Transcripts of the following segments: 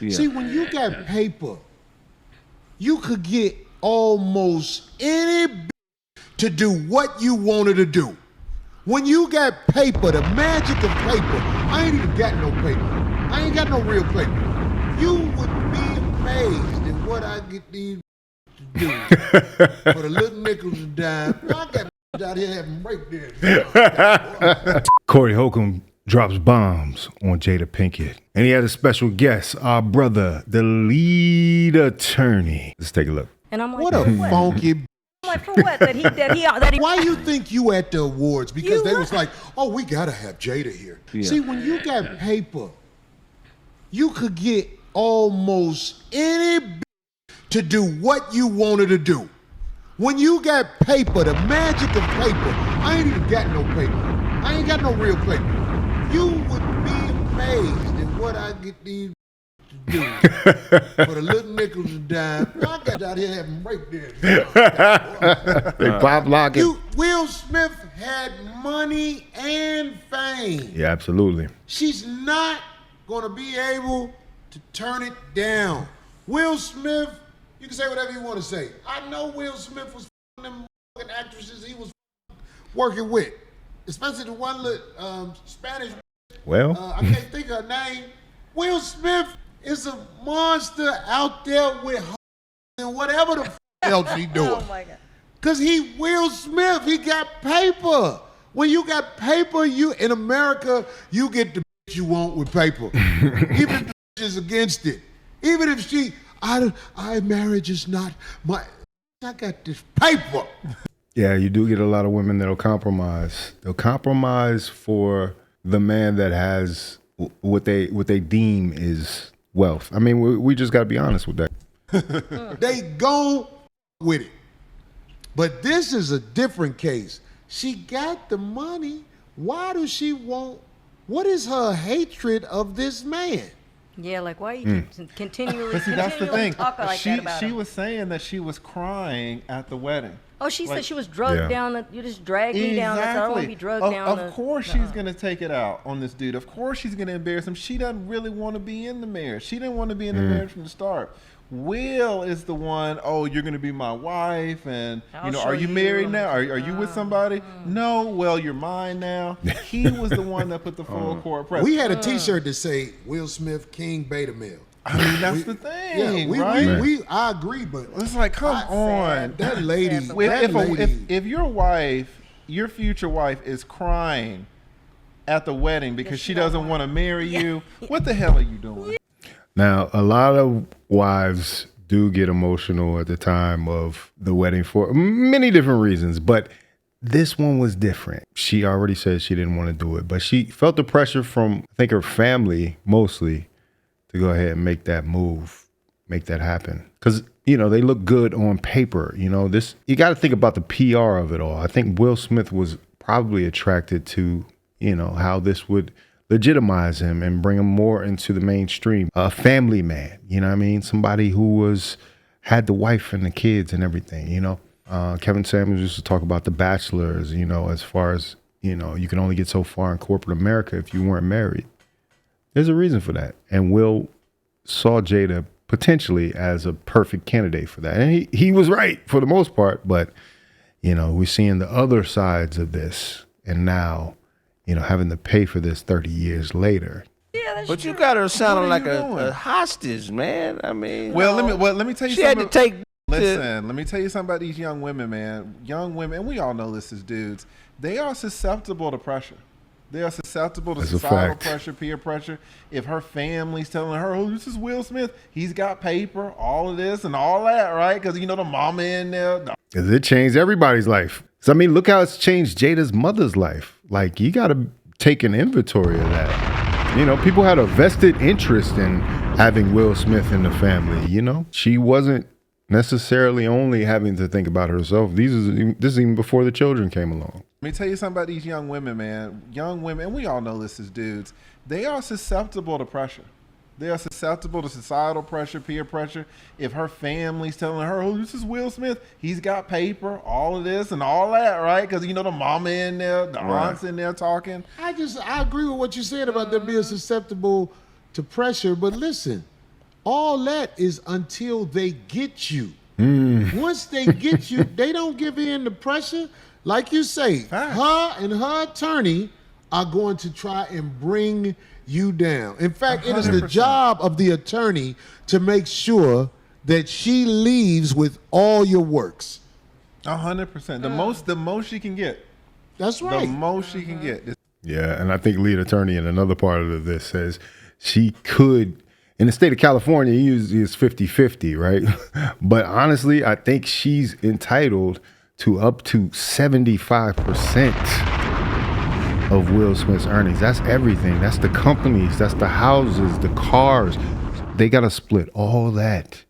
Yeah. See, when you got paper, you could get almost any to do what you wanted to do. When you got paper, the magic of paper, I ain't even got no paper. I ain't got no real paper. You would be amazed at what I get these to do for the little nickels and dimes. I got out here having breakdance. Corey Holcomb drops bombs on Jada Pinkett. And he had a special guest, our brother, the lead attorney. Let's take a look. And I'm like, What a funky. I'm like, for what? That he. Why you think you at the awards? Because they was like, oh, we gotta have Jada here. Yeah. See, when you got paper, you could get almost any to do what you wanted to do. When you got paper, the magic of paper, I ain't even got no paper. I ain't got no real paper. You would be amazed at what I get these to do for the little nickels and dimes. I got out here having breakdance. They pop lock it. Will Smith had money and fame. Yeah, absolutely. She's not gonna be able to turn it down. Will Smith, you can say whatever you want to say. I know Will Smith was them actresses he was working with, especially the one little Spanish. Well, I can't think of her name. Will Smith is a monster out there with and whatever the else he doing. Oh my God. Cause he Will Smith, he got paper. When you got paper, you in America, you get the you want with paper. Even if the is against it. Even if she, marriage is not my. I got this paper. yeah, you do get a lot of women that'll compromise. They'll compromise for the man that has what they deem is wealth. I mean, we just got to be honest with that. They go with it. But this is a different case. She got the money. Why does she want? What is her hatred of this man? Yeah, like why you continually? But see, that's the thing. Talk like that about She him? was saying that she was crying at the wedding. Oh, she said like- she was drugged down. You just dragged me down. I don't want to be drugged down. Of course she's going to take it out on this dude. Of course she's going to embarrass him. She doesn't really want to be in the marriage. She didn't want to be in the marriage from the start. Will is the one, oh, you're going to be my wife. And, I'll are show you you. married now? Are you with somebody? No, well, you're mine now. He was the one that put the full court press. We had a T-shirt that say Will Smith, King Beta Male. I mean, that's the thing, Yeah, right? I agree, but It's like, come on. that lady, If your wife, your future wife, is crying at the wedding because she doesn't want to marry you, what the hell are you doing? Now, a lot of wives do get emotional at the time of the wedding for many different reasons, but this one was different. She already said she didn't want to do it, but she felt the pressure from, I think, her family mostly to go ahead and make that move, make that happen. Because, they look good on paper. You got to think about the PR of it all. I think Will Smith was probably attracted to, how this would legitimize him and bring him more into the mainstream. A family man, somebody who had the wife and the kids and everything, Kevin Samuels used to talk about the bachelors, as far as, you can only get so far in corporate America if you weren't married. There's a reason for that. And Will saw Jada potentially as a perfect candidate for that. And he was right for the most part, but, we're seeing the other sides of this. And now, having to pay for this 30 years later. Yeah, that's But true. you got her sounding like doing? a hostage, man. I mean, Let me tell you she something. had to take. Listen, let me tell you something about these young women, man. Young women, and we all know this as dudes, they are susceptible to pressure. They are susceptible to That's a societal fact. pressure, peer pressure. If her family's telling her, oh, this is Will Smith, he's got paper, all of this and all that, right? Because, the mama in there. Because it changed everybody's life. So, look how it's changed Jada's mother's life. Like, you got to take an inventory of that. People had a vested interest in having Will Smith in the family, She wasn't necessarily only having to think about herself. This is even before the children came along. Let me tell you something about these young women, man. Young women, and we all know this as dudes, they are susceptible to pressure. They are susceptible to societal pressure, peer pressure. If her family's telling her, oh, this is Will Smith, he's got paper, all of this and all that, right? Because, the mama in there, the aunts in there talking. I agree with what you said about them being susceptible to pressure, but listen, all that is until they get you. Once they get you, they don't give in to pressure. Like you say, her and her attorney are going to try and bring you down. In fact, it is the 100%. job of the attorney to make sure that she leaves with all your works. 100%. The most she can get. That's right. The most she can get. Yeah, and I think lead attorney in another part of this says she could, in the state of California, usually it's 50-50, right? But honestly, I think she's entitled to up to 75% of Will Smith's earnings. That's everything. That's the companies, that's the houses, the cars. They got to split all that.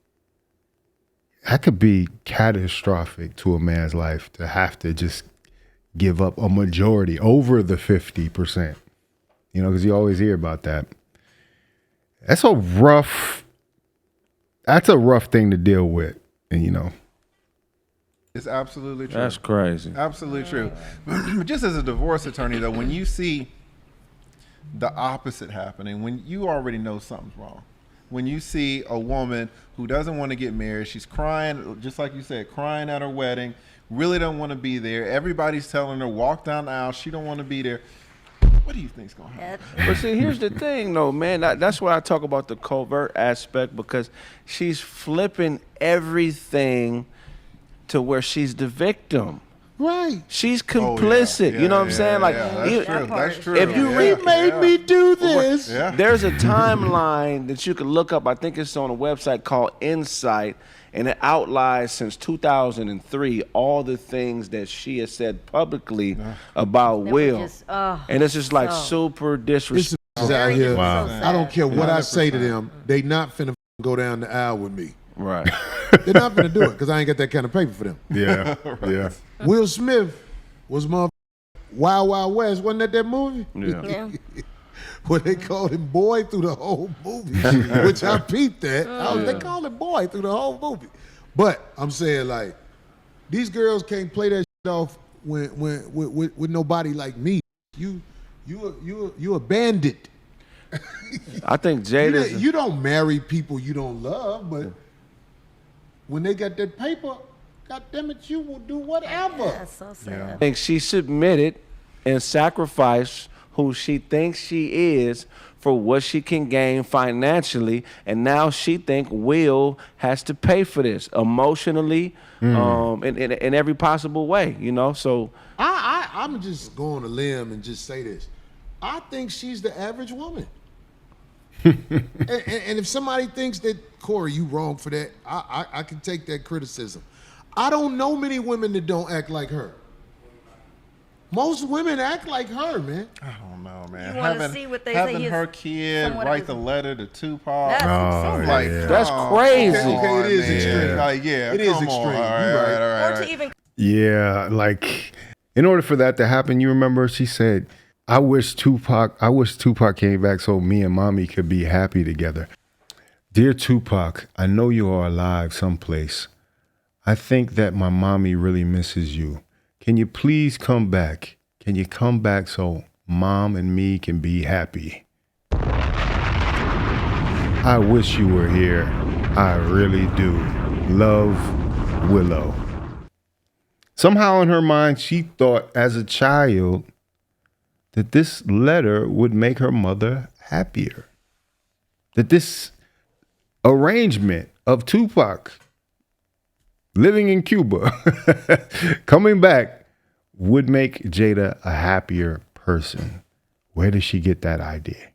That could be catastrophic to a man's life to have to just give up a majority over the 50%. You know, because you always hear about that. That's a rough thing to deal with. And, you know. It's absolutely true. That's crazy. Absolutely true. Just as a divorce attorney, though, when you see the opposite happening, when you already know something's wrong, when you see a woman who doesn't want to get married, she's crying, just like you said, crying at her wedding, really don't want to be there. Everybody's telling her, walk down the aisle. She don't want to be there. What do you think's going to happen? But see, here's the thing, though, man. That's why I talk about the covert aspect, because she's flipping everything to where she's the victim. Right. She's complicit. Yeah, you know what I'm yeah, saying? Like, yeah, you- that's true. if you Yeah, He made me do this. Yeah. there's a timeline that you can look up. I think it's on a website called Insight, and it outlines since 2003 all the things that she has said publicly about That Will. was just, oh, And it's just like so- super This disrespectful. is out here. Wow. I don't care what I say to 100%. them. They not finna go down the aisle with me. Right. They're not finna do it because I ain't got that kind of paper for them. Yeah. Yeah. Will Smith was mother Wild Wild West. Wasn't that movie? Yeah. Yeah. Where they called him boy through the whole movie, which I peeped at. They called him boy through the whole movie. But I'm saying, like, these girls can't play that shit off with nobody like me. You a bandit. I think Jada. You don't marry people you don't love, but when they got that paper, God damn it, you will do whatever. That's so sad. I think she submitted and sacrificed who she thinks she is for what she can gain financially, and now she think Will has to pay for this emotionally, in every possible way. You know, so I'm just going on a limb and just say this. I think she's the average woman. and if somebody thinks that, Corey, you wrong for that, I can take that criticism. I don't know many women that don't act like her. Most women act like her, man. I don't know, man. You wanna see what they say having is her kid somewhat write of the a- letter to Tupac. That's Oh, like, yeah. That's come crazy. Okay, it is man. extreme. Like, yeah, It is come on. extreme. All right, You're all right. right, all Or right. to even Yeah, like in order for that to happen, you remember she said, I wish Tupac came back so me and mommy could be happy together. Dear Tupac, I know you are alive someplace. I think that my mommy really misses you. Can you please come back? Can you come back so mom and me can be happy? I wish you were here. I really do. Love, Willow. Somehow in her mind, she thought as a child that this letter would make her mother happier. That this arrangement of Tupac living in Cuba, coming back, would make Jada a happier person. Where did she get that idea?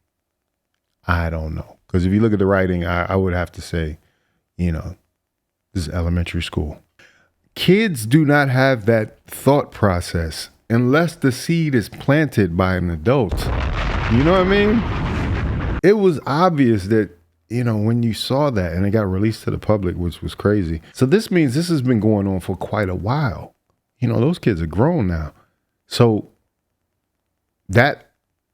I don't know. Because if you look at the writing, I would have to say, you know, this is elementary school. Kids do not have that thought process unless the seed is planted by an adult. You know what I mean? It was obvious that, you know, when you saw that and it got released to the public, which was crazy. So this means this has been going on for quite a while. You know, those kids are grown now. So that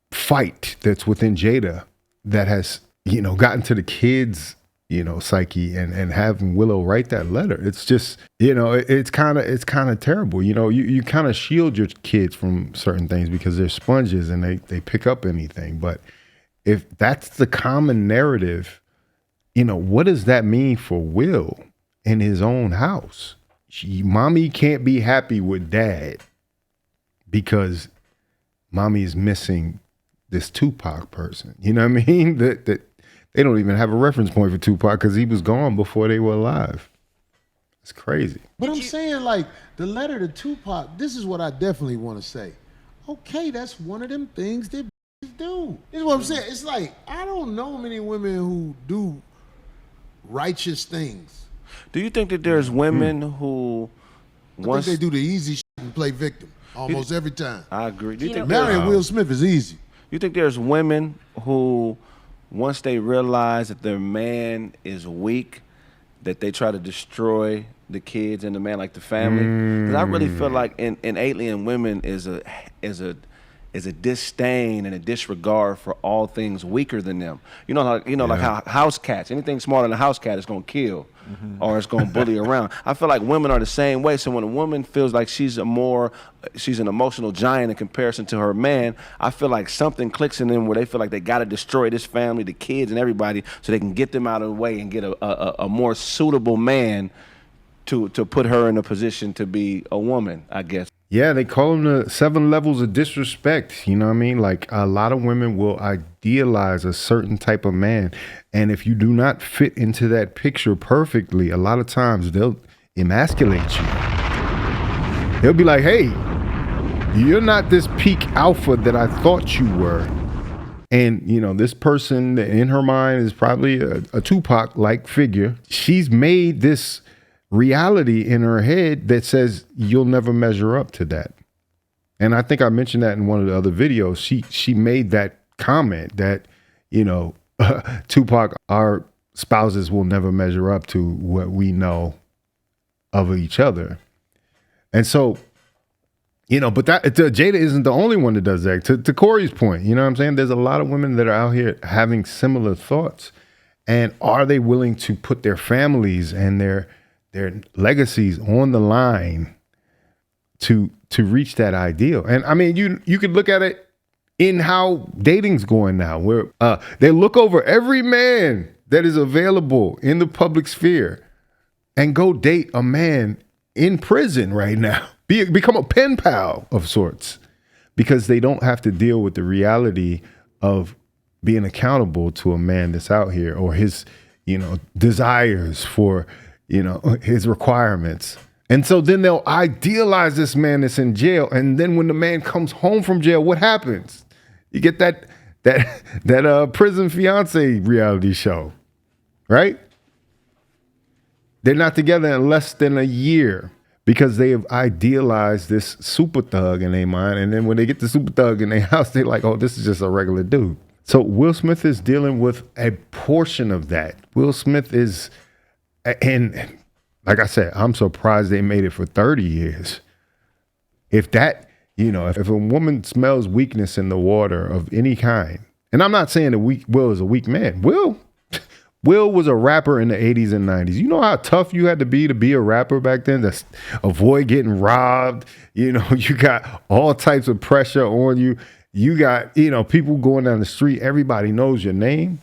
fight that's within Jada that has, you know, gotten to the kids, you know, psyche and having Willow write that letter. It's just, you know, it's kind of terrible. You know, you kind of shield your kids from certain things because they're sponges and they pick up anything. But if that's the common narrative, what does that mean for Will in his own house? Mommy can't be happy with dad because mommy is missing this Tupac person. You know what I mean? That they don't even have a reference point for Tupac because he was gone before they were alive. It's crazy. But I'm saying, like, the letter to Tupac, this is what I definitely want to say. Okay, that's one of them things that do. This is what I'm saying. It's like, I don't know many women who do righteous things. Do you think that there's women who I think they do the easy shit and play victim almost every time. I agree. Do you think marrying Will Smith is easy. You think there's women who, once they realize that their man is weak, that they try to destroy the kids and the man, like the family? Because I really feel like innately in women is a disdain and a disregard for all things weaker than them. Like how house cats, anything smaller than a house cat is gonna kill, or it's gonna bully around. I feel like women are the same way. So when a woman feels like she's an emotional giant in comparison to her man, I feel like something clicks in them where they feel like they gotta destroy this family, the kids and everybody, so they can get them out of the way and get a more suitable man to put her in a position to be a woman, I guess. Yeah, they call them the 7 levels of disrespect. You know what I mean? Like, a lot of women will idealize a certain type of man. And if you do not fit into that picture perfectly, a lot of times they'll emasculate you. They'll be like, hey, you're not this peak alpha that I thought you were. And, this person in her mind is probably a Tupac-like figure. She's made this reality in her head that says you'll never measure up to that. And I think I mentioned that in one of the other videos. She made that comment that, Tupac, our spouses will never measure up to what we know of each other. And so, but Jada isn't the only one that does that. To Corey's point, you know what I'm saying? There's a lot of women that are out here having similar thoughts. And are they willing to put their families and their legacies on the line to reach that ideal? And I mean, you could look at it in how dating's going now, where they look over every man that is available in the public sphere and go date a man in prison right now, become a pen pal of sorts, because they don't have to deal with the reality of being accountable to a man that's out here, or his, desires for, his requirements. And so then they'll idealize this man that's in jail. And then when the man comes home from jail, what happens? You get that prison fiance reality show, right? They're not together in less than a year because they have idealized this super thug in their mind. And then when they get the super thug in their house, they're like, oh, this is just a regular dude. So Will Smith is dealing with a portion of that. Will Smith is... And like I said, I'm surprised they made it for 30 years. If that, if a woman smells weakness in the water of any kind, and I'm not saying that Will is a weak man. Will was a rapper in the 80s and 90s. You know how tough you had to be a rapper back then to avoid getting robbed? You got all types of pressure on you. You got, people going down the street. Everybody knows your name.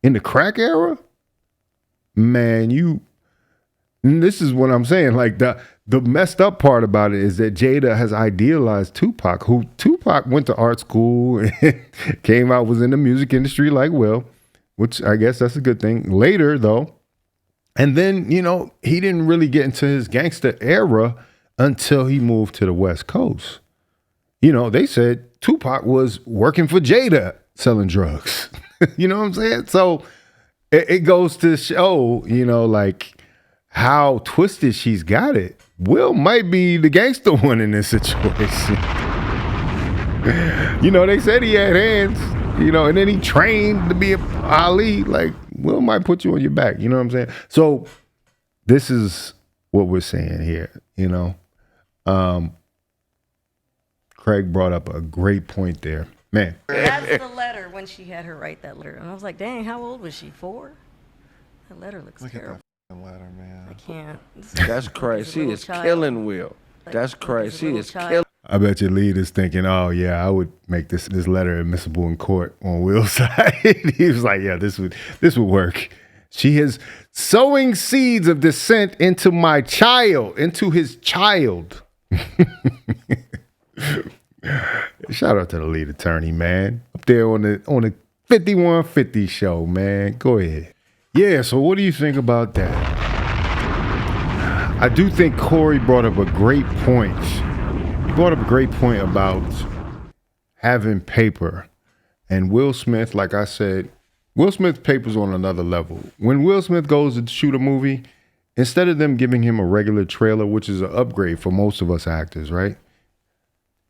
In the crack era, man, this is what I'm saying. Like, the messed up part about it is that Jada has idealized Tupac, who Tupac went to art school and came out, was in the music industry like Will, which I guess that's a good thing. Later, though, and then, he didn't really get into his gangster era until he moved to the West Coast. They said Tupac was working for Jada selling drugs. You know what I'm saying? So it goes to show, like how twisted she's got it. Will might be the gangster one in this situation. They said he had hands, and then he trained to be a Ali. Like, Will might put you on your back. You know what I'm saying? So this is what we're saying here, Craig brought up a great point there. Man. That's the letter when she had her write that letter. And I was like, dang, how old was she? 4? That letter looks terrible. Look at that letter, man. I can't. That's crazy. She is killing Will. That's crazy. She is killing. I bet your lead is thinking, oh yeah, I would make this letter admissible in court on Will's side. He was like, yeah, this would work. She is sowing seeds of dissent into his child. Shout out to the lead attorney, man. Up there on the 5150 show, man. Go ahead. Yeah, so what do you think about that? I do think Corey brought up a great point. He brought up a great point about having paper. And Will Smith, like I said, Will Smith's paper's on another level. When Will Smith goes to shoot a movie, instead of them giving him a regular trailer, which is an upgrade for most of us actors, right?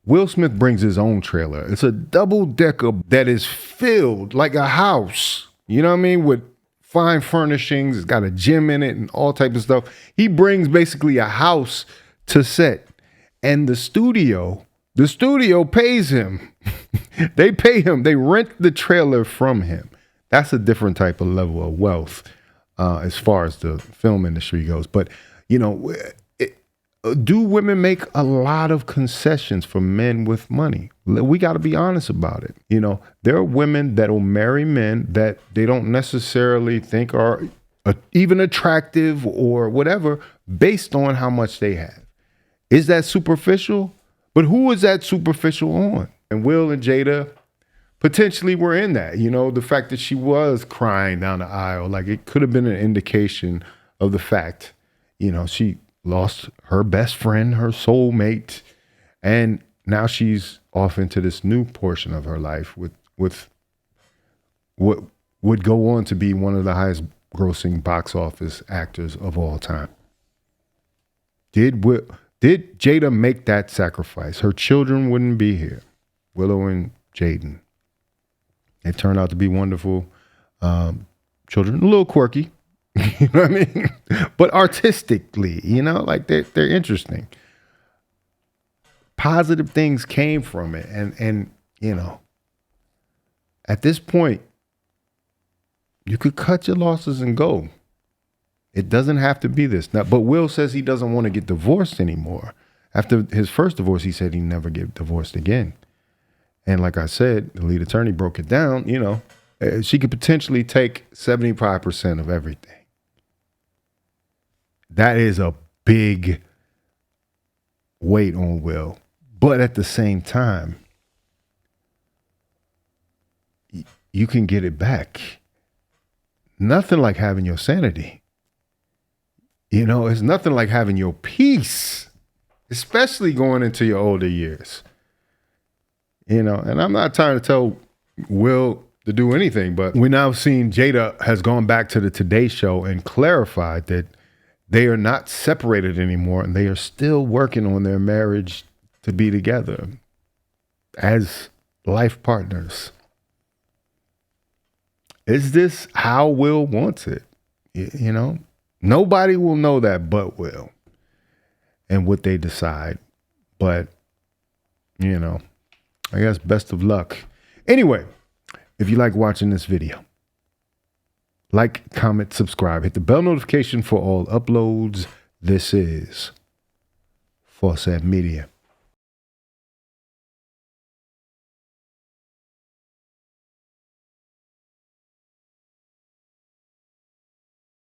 Will Smith brings his own trailer. It's a double-decker that is filled like a house, you know what I mean, with fine furnishings. It's got a gym in it and all types of stuff. He brings basically a house to set. And the studio pays him. They pay him. They rent the trailer from him. That's a different type of level of wealth as far as the film industry goes. But, you know, do women make a lot of concessions for men with money? We got to be honest about it. You know, there are women that will marry men that they don't necessarily think are even attractive or whatever based on how much they have. Is that superficial? But who is that superficial on? And Will and Jada potentially were in that. You know, the fact that she was crying down the aisle, like it could have been an indication of the fact, you know, she lost her best friend, her soulmate, and now she's off into this new portion of her life with what would go on to be one of the highest grossing box office actors of all time. Did Jada make that sacrifice? Her children wouldn't be here, Willow and Jaden. They turned out to be wonderful children, a little quirky, you know what I mean? But artistically, you know, like they're interesting. Positive things came from it. And you know, at this point, you could cut your losses and go. It doesn't have to be this. Now, but Will says he doesn't want to get divorced anymore. After his first divorce, he said he'd never get divorced again. And like I said, the lead attorney broke it down, you know, she could potentially take 75% of everything. That is a big weight on Will. But at the same time, you can get it back. Nothing like having your sanity. You know, it's nothing like having your peace, especially going into your older years. You know, and I'm not trying to tell Will to do anything, but we now seen Jada has gone back to the Today Show and clarified that they are not separated anymore and they are still working on their marriage to be together as life partners. Is this how Will wants it? You know, nobody will know that but Will and what they decide. But, you know, I guess best of luck. Anyway, if you like watching this video, like, comment, subscribe, hit the bell notification for all uploads. This is Faucette Media.